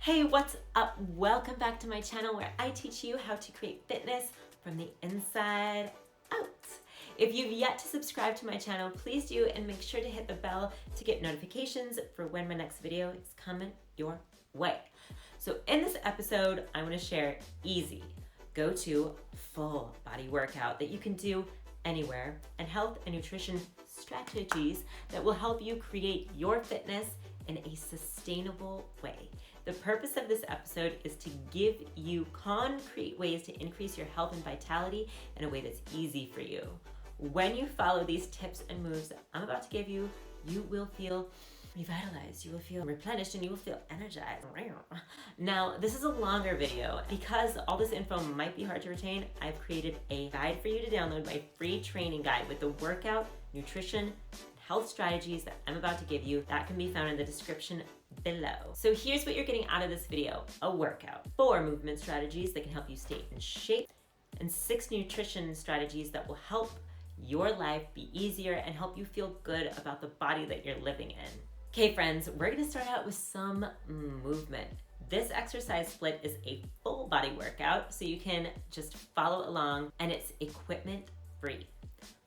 Hey, what's up? Welcome back to my channel where I teach you how to create fitness from the inside out. If you've yet to subscribe to my channel, please do, and make sure to hit the bell to get notifications for when my next video is coming your way. So in this episode, I want to share easy, go-to full body workout that you can do anywhere, and health and nutrition strategies that will help you create your fitness in a sustainable way. The purpose of this episode is to give you concrete ways to increase your health and vitality in a way that's easy for you. When you follow these tips and moves that I'm about to give you, you will feel revitalized, you will feel replenished, and you will feel energized. Now, this is a longer video. Because all this info might be hard to retain, I've created a guide for you to download, my free training guide with the workout, nutrition, health strategies that I'm about to give you. That can be found in the description below. So here's what you're getting out of this video: a workout, 4 movement strategies that can help you stay in shape, and 6 nutrition strategies that will help your life be easier and help you feel good about the body that you're living in. Okay friends, we're gonna start out with some movement. This exercise split is a full body workout, so you can just follow along, and it's equipment free.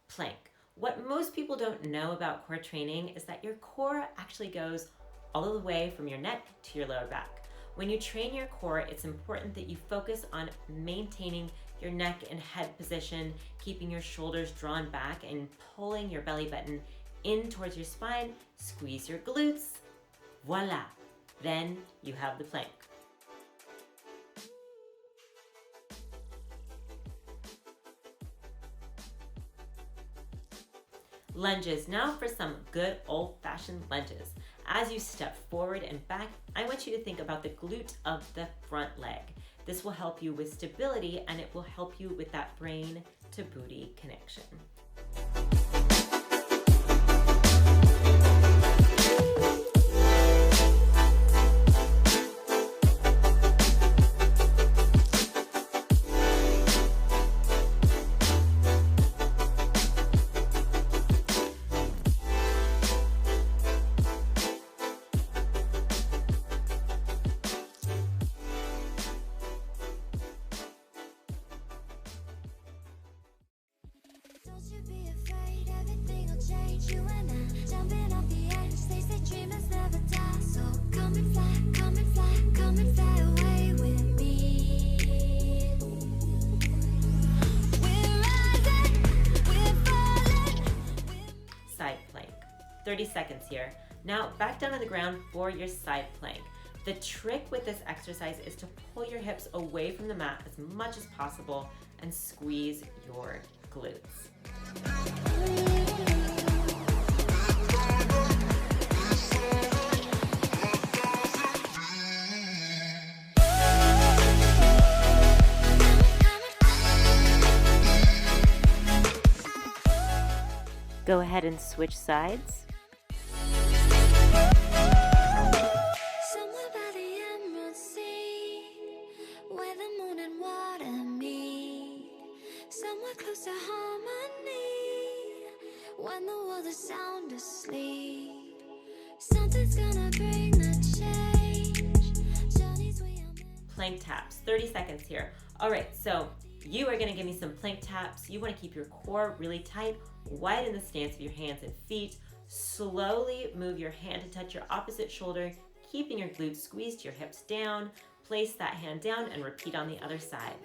Plank. What most people don't know about core training is that your core actually goes all the way from your neck to your lower back. When you train your core, it's important that you focus on maintaining your neck and head position, keeping your shoulders drawn back and pulling your belly button in towards your spine. Squeeze your glutes. Voila! Then you have the plank. Lunges. Now for some good old-fashioned lunges. As you step forward and back, I want you to think about the glute of the front leg. This will help you with stability, and it will help you with that brain to booty connection. Side plank. 30 seconds here. Now back down on the ground for your side plank. The trick with this exercise is to pull your hips away from the mat as much as possible and squeeze your glutes. Go ahead and switch sides. Close to harmony when the world is sound asleep. Something's gonna bring the change. Plank taps, 30 seconds here. All right, so you are gonna give me some plank taps. You wanna keep your core really tight, widen the stance of your hands and feet. Slowly move your hand to touch your opposite shoulder, keeping your glutes squeezed to your hips down. Place that hand down and repeat on the other side.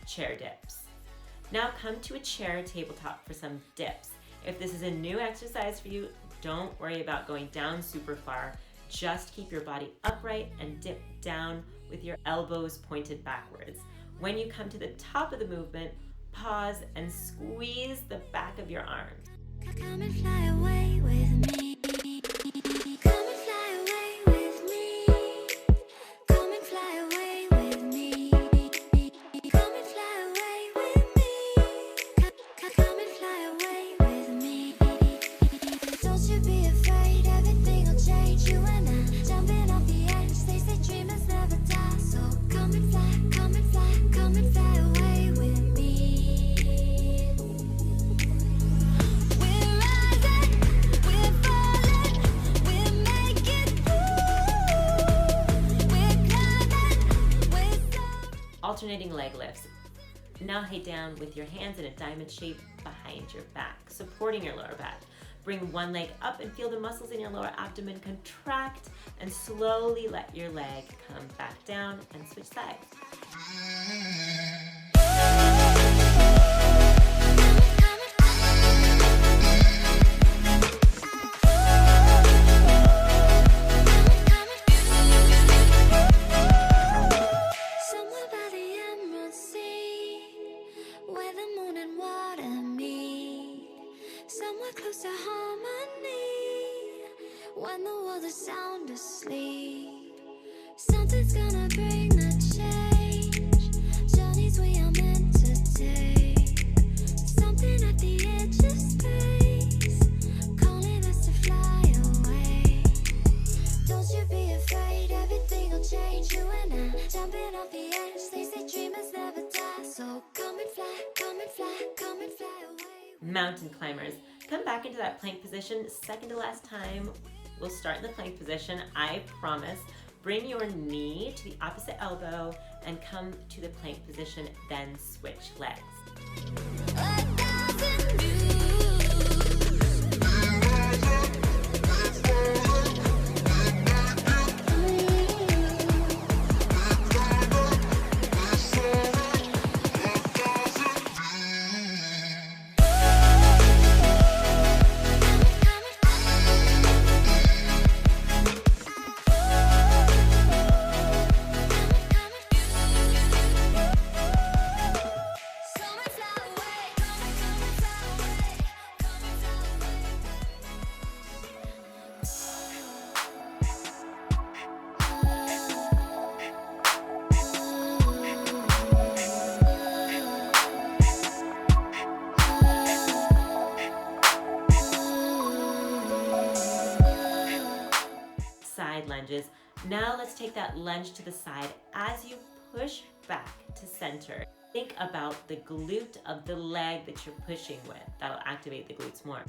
Chair dips. Now come to a chair tabletop for some dips. If this is a new exercise for you, don't worry about going down super far. Just keep your body upright and dip down with your elbows pointed backwards. When you come to the top of the movement, pause and squeeze the back of your arms. Come and fly away with me. Come and fly away with me. Come and fly away with me. Come and fly away with me. Come and fly away with me. Don't you be afraid, everything will change. You and I jumping off the edge. They say dreamers never die. So come and fly, come and fly, come and fly away with me. We're rising, we're falling, we're making through. We're climbing, we're soaring. Alternating leg lifts. Now lay down with your hands in a diamond shape behind your back, supporting your lower back. Bring one leg up and feel the muscles in your lower abdomen contract, and slowly let your leg come back down and switch sides. Somewhere by the Emerald Sea, where the moon and water meet. Somewhere close to harmony, when the world is sound asleep. Something's gonna bring the change, journeys we are meant to take. Something at the edge of space, calling us to fly away. Don't you be afraid, everything will change. You and I jumping off the edge. They say dreamers never die. So come and fly, come and fly, come and fly away. Mountain climbers. Come back into that plank position, second to last time. We'll start in the plank position, I promise. Bring your knee to the opposite elbow and come to the plank position, then switch legs. A thousand views. Come and fly away, come and fly away, come and fly Side lunges. Now let's take that lunge to the side as you push back to center. Think about the glute of the leg that you're pushing with. That'll activate the glutes more.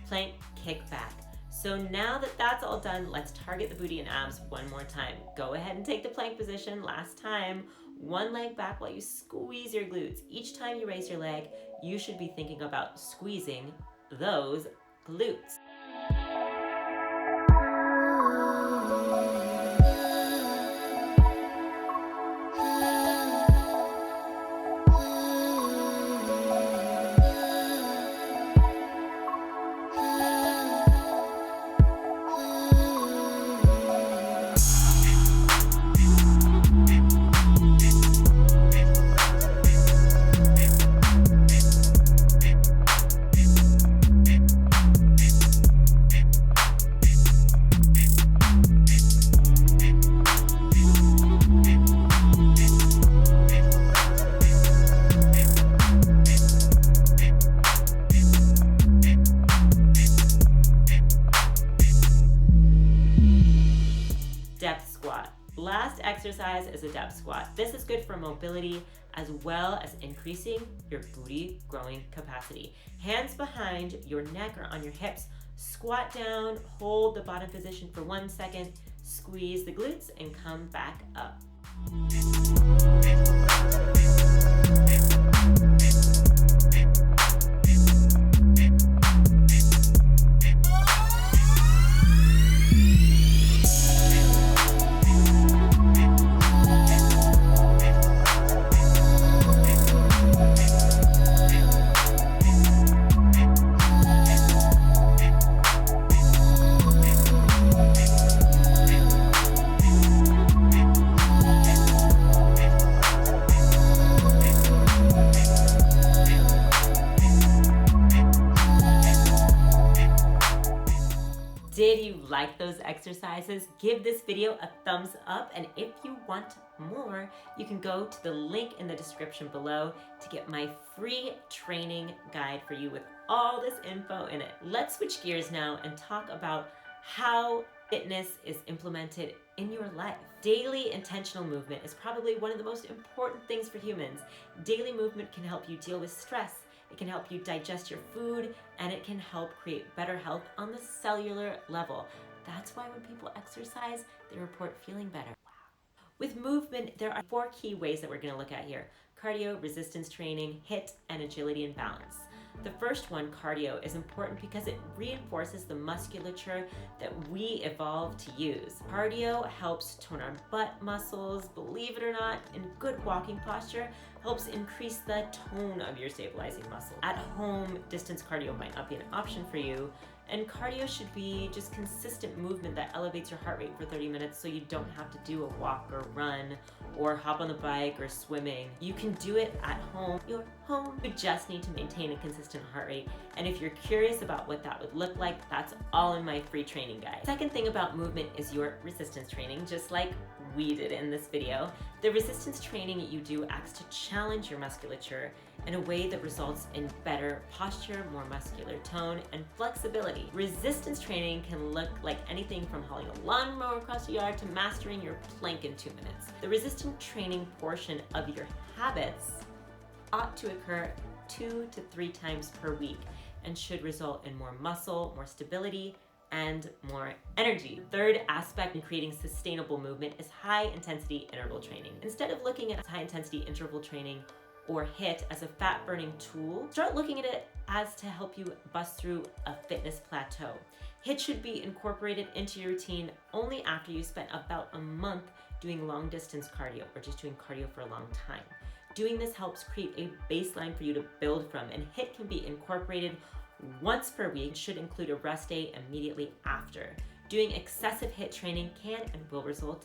Plank kick back. So now that that's all done, let's target the booty and abs one more time. Go ahead and take the plank position. Last time, one leg back while you squeeze your glutes. Each time you raise your leg, you should be thinking about squeezing those glutes. last exercise is a depth squat. This is good for mobility as well as increasing your booty growing capacity. Hands behind your neck or on your hips. Squat down, hold the bottom position for 1 second, squeeze the glutes and come back up. Did you like those exercises? Give this video a thumbs up, and if you want more, you can go to the link in the description below to get my free training guide for you with all this info in it. Let's switch gears now and talk about how fitness is implemented in your life. Daily intentional movement is probably one of the most important things for humans. Daily movement can help you deal with stress. It can help you digest your food, and it can help create better health on the cellular level. That's why when people exercise, they report feeling better. Wow. With movement, there are 4 key ways that we're going to look at here: cardio, resistance training, HIIT, and agility and balance. The first one, cardio, is important because it reinforces the musculature that we evolved to use. Cardio helps tone our butt muscles. Believe it or not, in good walking posture helps increase the tone of your stabilizing muscle. At home, distance cardio might not be an option for you, and cardio should be just consistent movement that elevates your heart rate for 30 minutes so you don't have to do a walk or run or hop on the bike or swimming. You can do it at home, your home. You just need to maintain a consistent heart rate. And if you're curious about what that would look like, that's all in my free training guide. Second thing about movement is your resistance training, just like we did in this video. The resistance training you do acts to challenge your musculature in a way that results in better posture, more muscular tone, and flexibility. Resistance training can look like anything from hauling a lawnmower across the yard to mastering your plank in 2 minutes. The resistance training portion of your habits ought to occur 2 to 3 times per week and should result in more muscle, more stability, and more energy. Third aspect in creating sustainable movement is high intensity interval training. Instead of looking at high intensity interval training or HIIT as a fat burning tool, start looking at it as to help you bust through a fitness plateau. HIIT should be incorporated into your routine only after you spent about a month doing long distance cardio or just doing cardio for a long time. Doing this helps create a baseline for you to build from, and HIIT can be incorporated once per week, should include a rest day immediately after. Doing excessive HIIT training can and will result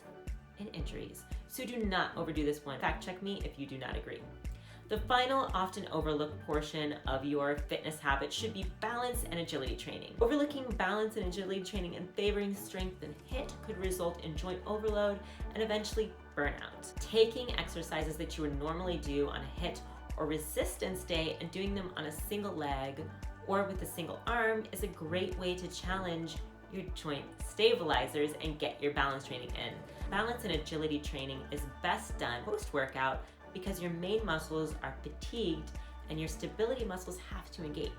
in injuries, so do not overdo this one. Fact check me if you do not agree. The final, often overlooked portion of your fitness habit should be balance and agility training. Overlooking balance and agility training and favoring strength and HIIT could result in joint overload and eventually burnout. Taking exercises that you would normally do on a HIIT or resistance day and doing them on a single leg or with a single arm is a great way to challenge your joint stabilizers and get your balance training in. Balance and agility training is best done post-workout because your main muscles are fatigued and your stability muscles have to engage.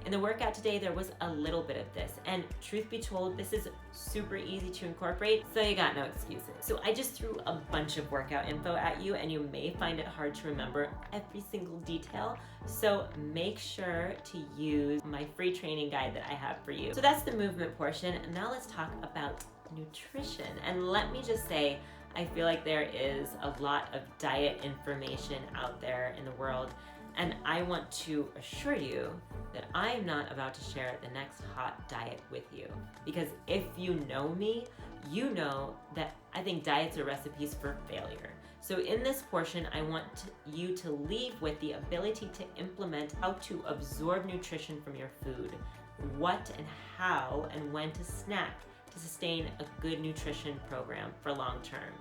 In the workout today, there was a little bit of this, and truth be told, this is super easy to incorporate, so you got no excuses. So I just threw a bunch of workout info at you, and you may find it hard to remember every single detail, so make sure to use my free training guide that I have for you. So that's the movement portion, and now let's talk about nutrition. And let me just say, I feel like there is a lot of diet information out there in the world, and I want to assure you that I am not about to share the next hot diet with you. Because if you know me, you know that I think diets are recipes for failure. So in this portion, I want you to leave with the ability to implement how to absorb nutrition from your food, what and how and when to snack to sustain a good nutrition program for long term.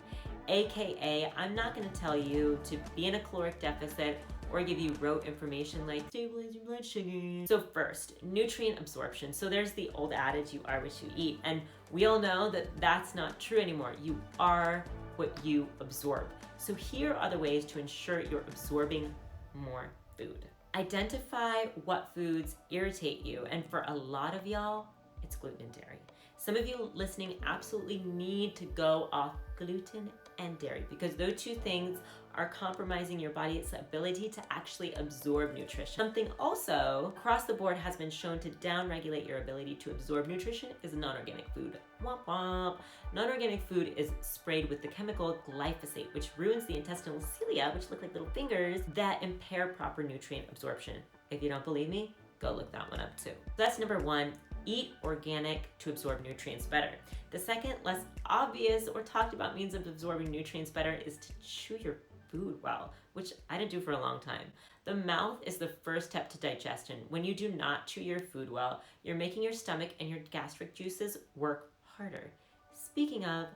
AKA, I'm not gonna tell you to be in a caloric deficit or give you rote information like stabilize your blood sugar. So first, nutrient absorption. So there's the old adage, you are what you eat. And we all know that that's not true anymore. You are what you absorb. So here are the ways to ensure you're absorbing more food. Identify what foods irritate you, and for a lot of y'all, it's gluten and dairy. Some of you listening absolutely need to go off gluten and dairy because those two things are compromising your body's ability to actually absorb nutrition. Something also across the board has been shown to downregulate your ability to absorb nutrition is non-organic food. Womp womp. Non-organic food is sprayed with the chemical glyphosate, which ruins the intestinal cilia, which look like little fingers, that impair proper nutrient absorption. If you don't believe me, go look that one up too. That's number one. Eat organic to absorb nutrients better. The second, less obvious or talked about means of absorbing nutrients better is to chew your food well, which I didn't do for a long time. The mouth is the first step to digestion. When you do not chew your food well, you're making your stomach and your gastric juices work harder. Speaking of,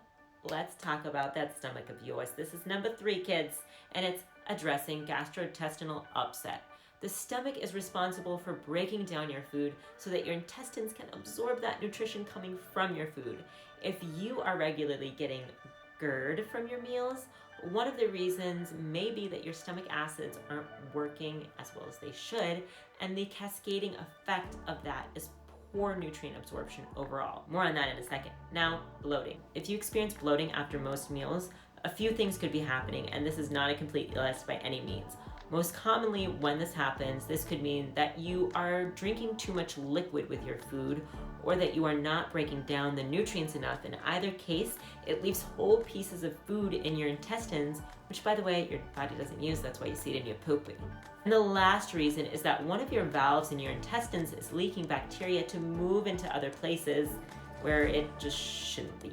let's talk about that stomach of yours. This is number 3, kids, and it's addressing gastrointestinal upset. The stomach is responsible for breaking down your food so that your intestines can absorb that nutrition coming from your food. If you are regularly getting GERD from your meals, one of the reasons may be that your stomach acids aren't working as well as they should, and the cascading effect of that is poor nutrient absorption overall. More on that in a second. Now, bloating. If you experience bloating after most meals, a few things could be happening, and this is not a complete list by any means. Most commonly when this happens, this could mean that you are drinking too much liquid with your food, or that you are not breaking down the nutrients enough. In either case, it leaves whole pieces of food in your intestines, which by the way, your body doesn't use, that's why you see it in your pooping. And the last reason is that one of your valves in your intestines is leaking bacteria to move into other places where it just shouldn't be.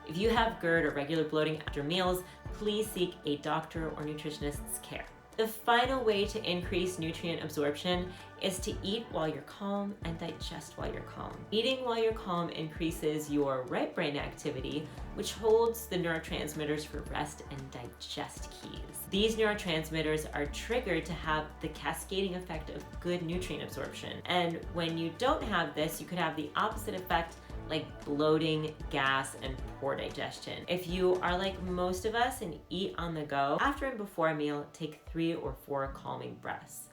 If you have GERD or regular bloating after meals, please seek a doctor or nutritionist's care. The final way to increase nutrient absorption is to eat while you're calm and digest while you're calm. Eating while you're calm increases your right brain activity, which holds the neurotransmitters for rest and digest keys. These neurotransmitters are triggered to have the cascading effect of good nutrient absorption. And when you don't have this, you could have the opposite effect, like bloating, gas, and poor digestion. If you are like most of us and eat on the go, after and before a meal, take 3 or 4 calming breaths.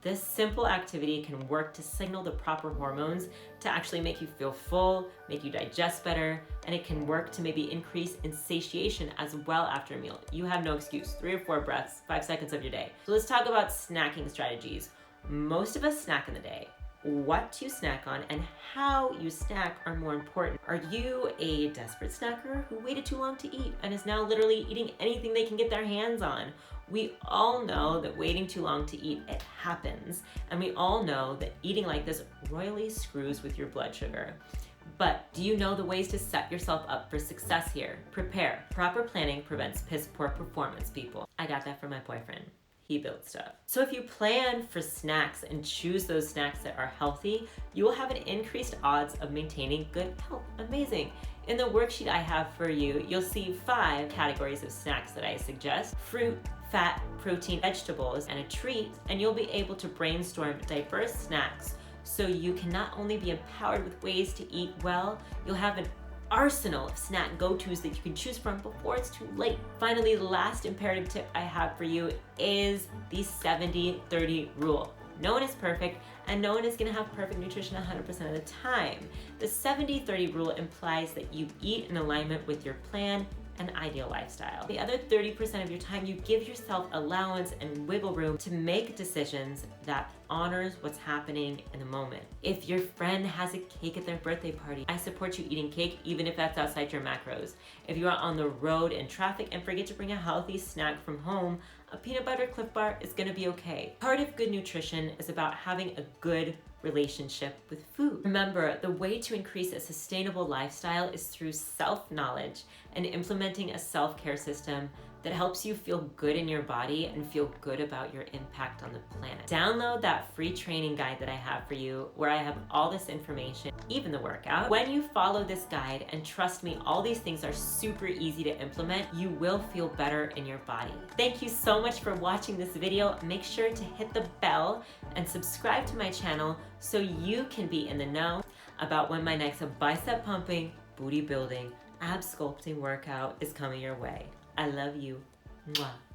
This simple activity can work to signal the proper hormones to actually make you feel full, make you digest better, and it can work to maybe increase in satiation as well after a meal. You have no excuse. 3 or 4 breaths, 5 seconds of your day. So let's talk about snacking strategies. Most of us snack in the day. What you snack on and how you snack are more important. Are you a desperate snacker who waited too long to eat and is now literally eating anything they can get their hands on? We all know that waiting too long to eat, it happens. And we all know that eating like this royally screws with your blood sugar. But do you know the ways to set yourself up for success here? Prepare. Proper planning prevents piss poor performance, people. I got that from my boyfriend. He built stuff. So if you plan for snacks and choose those snacks that are healthy, you will have an increased odds of maintaining good health. Amazing. In the worksheet I have for you, you'll see 5 categories of snacks that I suggest: fruit, fat, protein, vegetables, and a treat, and you'll be able to brainstorm diverse snacks so you can not only be empowered with ways to eat well, you'll have an arsenal of snack go-tos that you can choose from before it's too late. Finally, the last imperative tip I have for you is the 70-30 rule. No one is perfect, and no one is gonna have perfect nutrition 100% of the time. The 70-30 rule implies that you eat in alignment with your plan and ideal lifestyle. The other 30% of your time, you give yourself allowance and wiggle room to make decisions that honors what's happening in the moment. If your friend has a cake at their birthday party, I support you eating cake even if that's outside your macros. If you are on the road in traffic and forget to bring a healthy snack from home, a peanut butter Clif Bar is gonna be okay. Part of good nutrition is about having a good relationship with food. Remember, the way to increase a sustainable lifestyle is through self-knowledge and implementing a self-care system that helps you feel good in your body and feel good about your impact on the planet. Download that free training guide that I have for you, where I have all this information, even the workout. When you follow this guide, and trust me, all these things are super easy to implement, you will feel better in your body. Thank you so much for watching this video. Make sure to hit the bell and subscribe to my channel so you can be in the know about when my next bicep pumping, booty building, ab sculpting workout is coming your way. I love you. Mwah.